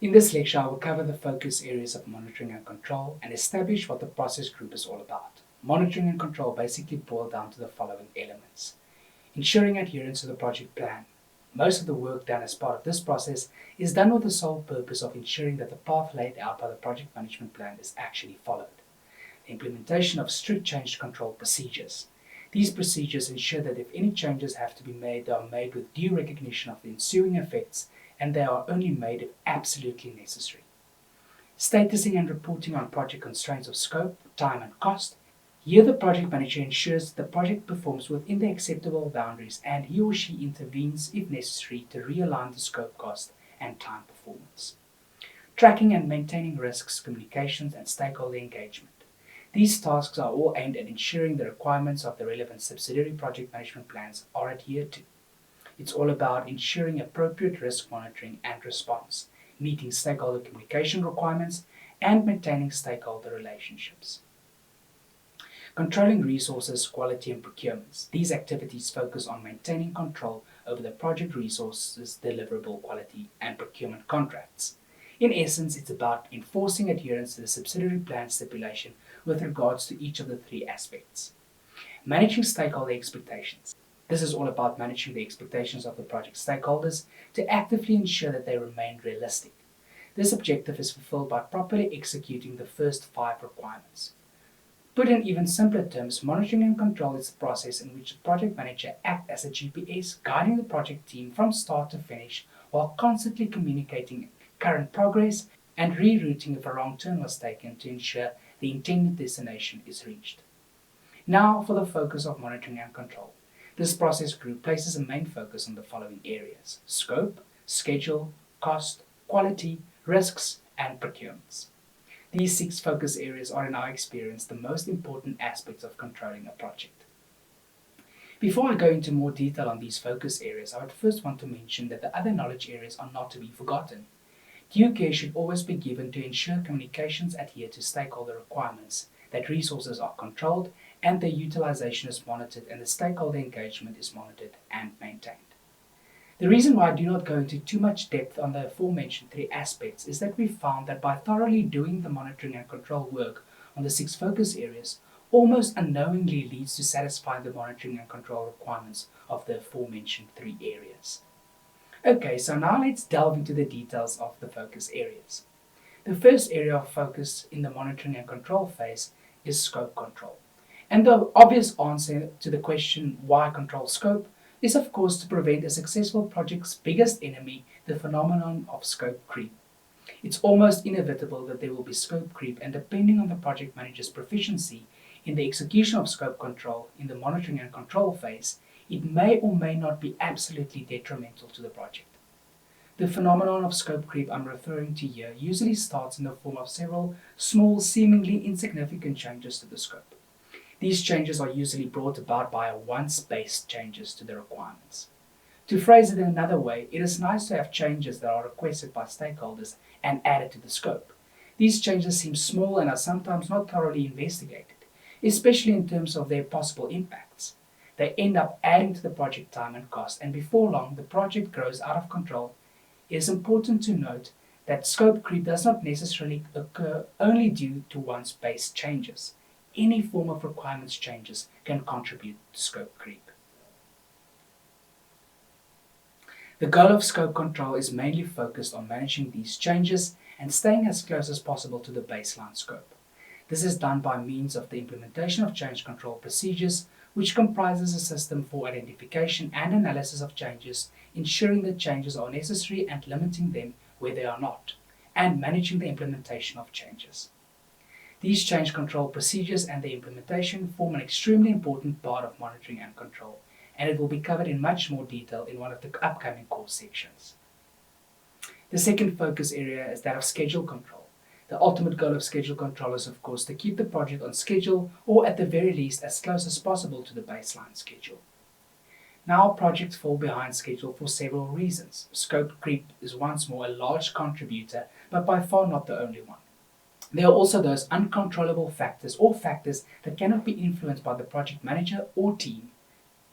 In this lecture, I will cover the focus areas of monitoring and control and establish what the process group is all about. Monitoring and control basically boil down to the following elements: ensuring adherence to the project plan. Most of the work done as part of this process is done with the sole purpose of ensuring that the path laid out by the project management plan is actually followed. The implementation of strict change control procedures. These procedures ensure that if any changes have to be made, they are made with due recognition of the ensuing effects, and they are only made if absolutely necessary. Statusing and reporting on project constraints of scope, time and cost. Here the project manager ensures that the project performs within the acceptable boundaries, and he or she intervenes if necessary to realign the scope, cost and time performance. Tracking and maintaining risks, communications and stakeholder engagement. These tasks are all aimed at ensuring the requirements of the relevant subsidiary project management plans are adhered to. It's all about ensuring appropriate risk monitoring and response, meeting stakeholder communication requirements, and maintaining stakeholder relationships. Controlling resources, quality, and procurements. These activities focus on maintaining control over the project resources, deliverable quality, and procurement contracts. In essence, it's about enforcing adherence to the subsidiary plan stipulation with regards to each of the three aspects. Managing stakeholder expectations. This is all about managing the expectations of the project stakeholders to actively ensure that they remain realistic. This objective is fulfilled by properly executing the first 5 requirements. Put in even simpler terms, monitoring and control is the process in which the project manager acts as a GPS, guiding the project team from start to finish while constantly communicating current progress and rerouting if a wrong turn was taken to ensure the intended destination is reached. Now for the focus of monitoring and control. This process group places a main focus on the following areas: scope, schedule, cost, quality, risks, and procurements. These 6 focus areas are in our experience the most important aspects of controlling a project. Before I go into more detail on these focus areas, I would first want to mention that the other knowledge areas are not to be forgotten. Due care should always be given to ensure communications adhere to stakeholder requirements, that resources are controlled, and their utilization is monitored and the stakeholder engagement is monitored and maintained. The reason why I do not go into too much depth on the aforementioned 3 aspects is that we found that by thoroughly doing the monitoring and control work on the 6 focus areas, almost unknowingly leads to satisfying the monitoring and control requirements of the aforementioned 3 areas. Okay, so now let's delve into the details of the focus areas. The first area of focus in the monitoring and control phase is scope control. And the obvious answer to the question why control scope is of course to prevent a successful project's biggest enemy, the phenomenon of scope creep. It's almost inevitable that there will be scope creep, and depending on the project manager's proficiency in the execution of scope control in the monitoring and control phase, it may or may not be absolutely detrimental to the project. The phenomenon of scope creep I'm referring to here usually starts in the form of several small, seemingly insignificant changes to the scope. These changes are usually brought about by a once-based changes to the requirements. To phrase it in another way, it is nice to have changes that are requested by stakeholders and added to the scope. These changes seem small and are sometimes not thoroughly investigated, especially in terms of their possible impacts. They end up adding to the project time and cost, and before long the project grows out of control. It is important to note that scope creep does not necessarily occur only due to once-based changes. Any form of requirements changes can contribute to scope creep. The goal of scope control is mainly focused on managing these changes and staying as close as possible to the baseline scope. This is done by means of the implementation of change control procedures, which comprises a system for identification and analysis of changes, ensuring that changes are necessary and limiting them where they are not, and managing the implementation of changes. These change control procedures and their implementation form an extremely important part of monitoring and control, and it will be covered in much more detail in one of the upcoming course sections. The second focus area is that of schedule control. The ultimate goal of schedule control is, of course, to keep the project on schedule, or at the very least as close as possible to the baseline schedule. Now, projects fall behind schedule for several reasons. Scope creep is once more a large contributor, but by far not the only one. There are also those uncontrollable factors or factors that cannot be influenced by the project manager or team.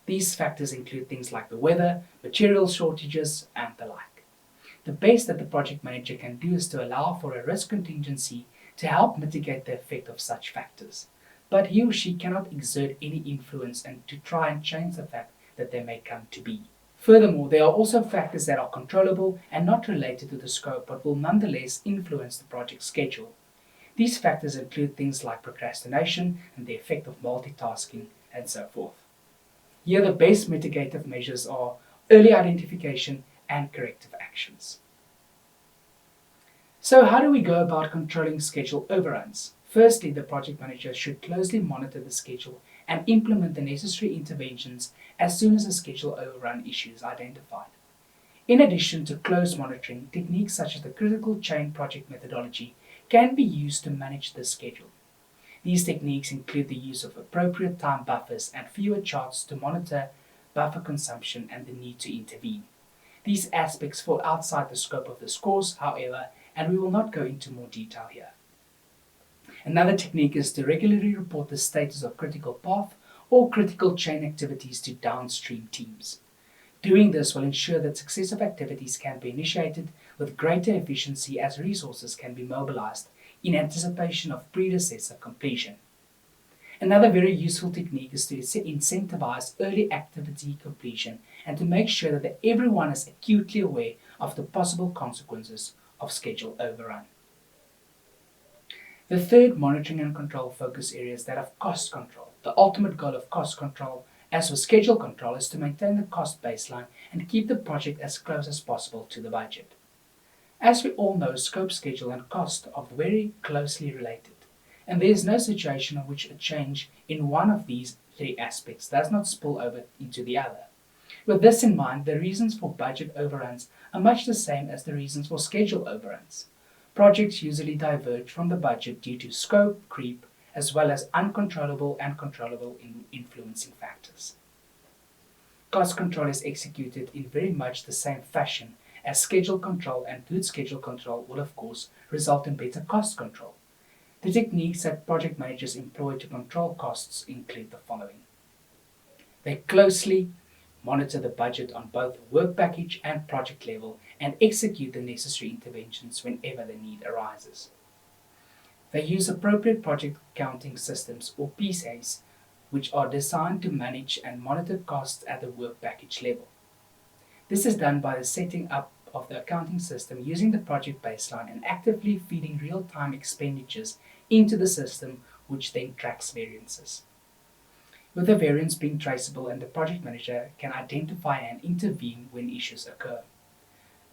These factors include things like the weather, material shortages, and the like. the best that the project manager can do is to allow for a risk contingency to help mitigate the effect of such factors. But he or she cannot exert any influence and to try and change the fact that they may come to be. Furthermore, there are also factors that are controllable and not related to the scope but will nonetheless influence the project schedule. These factors include things like procrastination and the effect of multitasking and so forth. Here the best mitigative measures are early identification and corrective actions. So how do we go about controlling schedule overruns? Firstly, the project manager should closely monitor the schedule and implement the necessary interventions as soon as a schedule overrun issue is identified. In addition to close monitoring, techniques such as the critical chain project methodology can be used to manage the schedule. These techniques include the use of appropriate time buffers and fewer charts to monitor buffer consumption and the need to intervene. These aspects fall outside the scope of this course, however, and we will not go into more detail here. Another technique is to regularly report the status of critical path or critical chain activities to downstream teams. Doing this will ensure that successive activities can be initiated with greater efficiency as resources can be mobilized in anticipation of predecessor completion. Another very useful technique is to incentivize early activity completion and to make sure that everyone is acutely aware of the possible consequences of schedule overrun. The third monitoring and control focus area is that of cost control. The ultimate goal of cost control, as with schedule control, is to maintain the cost baseline and keep the project as close as possible to the budget. As we all know, scope, schedule and cost are very closely related, and there is no situation in which a change in one of these three aspects does not spill over into the other. With this in mind, the reasons for budget overruns are much the same as the reasons for schedule overruns. Projects usually diverge from the budget due to scope creep, as well as uncontrollable and controllable influencing factors. Cost control is executed in very much the same fashion as schedule control, and good schedule control will of course result in better cost control. The techniques that project managers employ to control costs include the following. They closely monitor the budget on both work package and project level and execute the necessary interventions whenever the need arises. They use appropriate project accounting systems or PSAs, which are designed to manage and monitor costs at the work package level. This is done by the setting up of the accounting system using the project baseline and actively feeding real-time expenditures into the system, which then tracks variances. With the variance being traceable, and the project manager can identify and intervene when issues occur.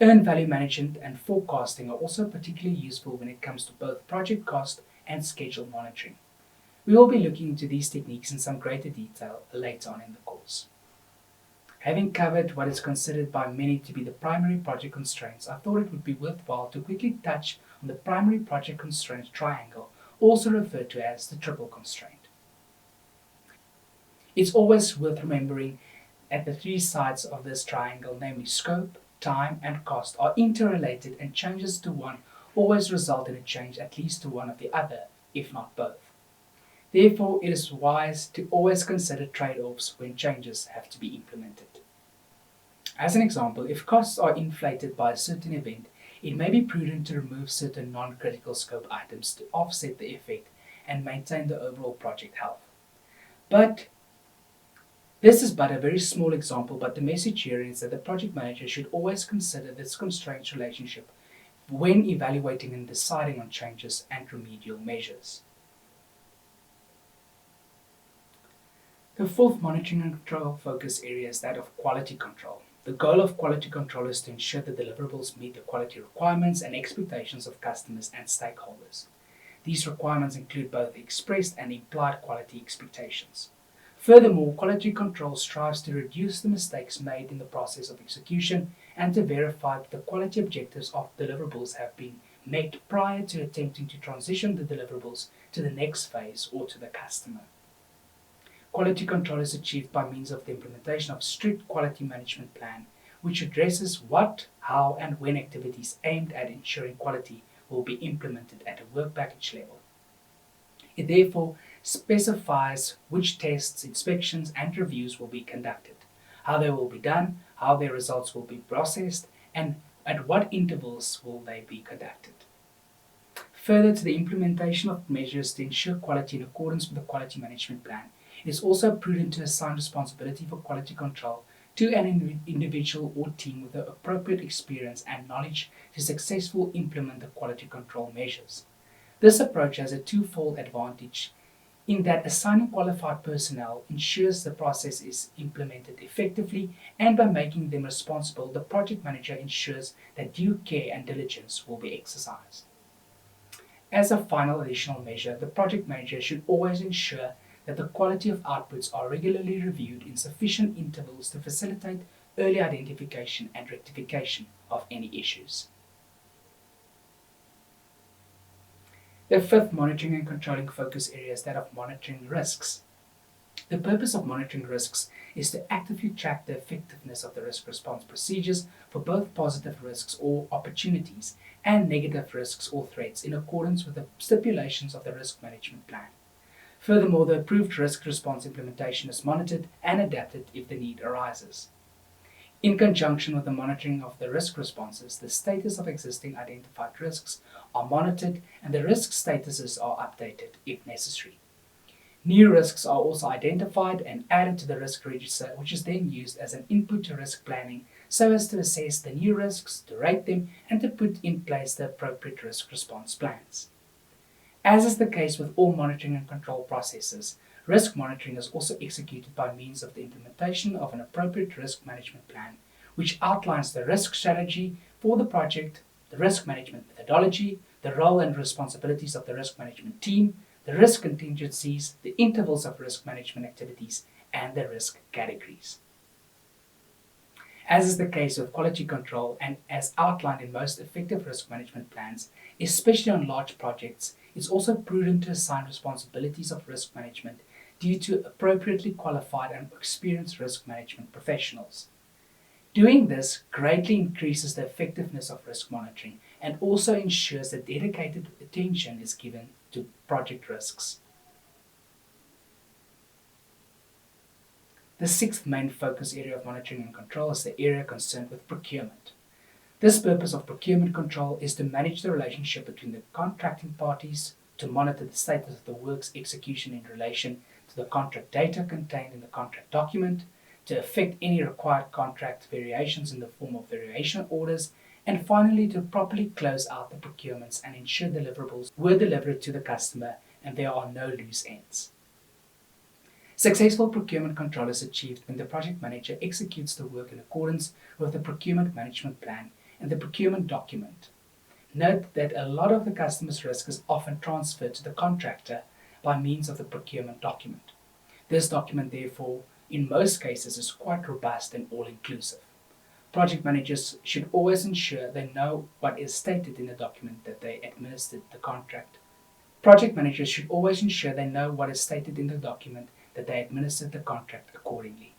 Earned value management and forecasting are also particularly useful when it comes to both project cost and schedule monitoring. We will be looking into these techniques in some greater detail later on in the course. Having covered what is considered by many to be the primary project constraints, I thought it would be worthwhile to quickly touch on the primary project constraint triangle, also referred to as the triple constraint. It's always worth remembering that the three sides of this triangle, namely scope, time, and cost, are interrelated, and changes to one always result in a change at least to one of the other, if not both. Therefore, it is wise to always consider trade-offs when changes have to be implemented. As an example, if costs are inflated by a certain event, it may be prudent to remove certain non-critical scope items to offset the effect and maintain the overall project health. This is but a very small example, but the message here is that the project manager should always consider this constraints relationship when evaluating and deciding on changes and remedial measures. The fourth monitoring and control focus area is that of quality control. The goal of quality control is to ensure that deliverables meet the quality requirements and expectations of customers and stakeholders. These requirements include both expressed and implied quality expectations. Furthermore, quality control strives to reduce the mistakes made in the process of execution and to verify that the quality objectives of deliverables have been met prior to attempting to transition the deliverables to the next phase or to the customer. Quality control is achieved by means of the implementation of a strict quality management plan, which addresses what, how, and when activities aimed at ensuring quality will be implemented at a work package level. It therefore specifies which tests, inspections, and reviews will be conducted, how they will be done, how their results will be processed, and At what intervals will they be conducted? Further to the implementation of measures to ensure quality in accordance with the quality management plan, it is also prudent to assign responsibility for quality control to an individual or team with the appropriate experience and knowledge to successfully implement the quality control measures. This approach has a twofold advantage in that assigning qualified personnel ensures the process is implemented effectively, and by making them responsible, the project manager ensures that due care and diligence will be exercised. As a final additional measure, the project manager should always ensure that the quality of outputs are regularly reviewed in sufficient intervals to facilitate early identification and rectification of any issues. The fifth monitoring and controlling focus area is that of monitoring risks. The purpose of monitoring risks is to actively track the effectiveness of the risk response procedures for both positive risks or opportunities and negative risks or threats in accordance with the stipulations of the risk management plan. Furthermore, the approved risk response implementation is monitored and adapted if the need arises. In conjunction with the monitoring of the risk responses, the status of existing identified risks are monitored and the risk statuses are updated if necessary. New risks are also identified and added to the risk register, which is then used as an input to risk planning so as to assess the new risks, to rate them, and to put in place the appropriate risk response plans. As is the case with all monitoring and control processes, risk monitoring is also executed by means of the implementation of an appropriate risk management plan, which outlines the risk strategy for the project, the risk management methodology, the role and responsibilities of the risk management team, the risk contingencies, the intervals of risk management activities, and the risk categories. As is the case with quality control and as outlined in most effective risk management plans, especially on large projects, it's also prudent to assign responsibilities of risk management due to appropriately qualified and experienced risk management professionals. Doing this greatly increases the effectiveness of risk monitoring and also ensures that dedicated attention is given to project risks. The sixth main focus area of monitoring and control is the area concerned with procurement. This purpose of procurement control is to manage the relationship between the contracting parties, to monitor the status of the work's execution in relation to the contract data contained in the contract document, to effect any required contract variations in the form of variation orders, and finally to properly close out the procurements and ensure deliverables were delivered to the customer and there are no loose ends. Successful procurement control is achieved when the project manager executes the work in accordance with the procurement management plan and the procurement document. Note that a lot of the customer's risk is often transferred to the contractor by means of the procurement document. This document, therefore, in most cases is quite robust and all-inclusive. Project managers should always ensure they know what is stated in the document that they administered the contract. Project managers should always ensure they know what is stated in the document that they administered the contract accordingly.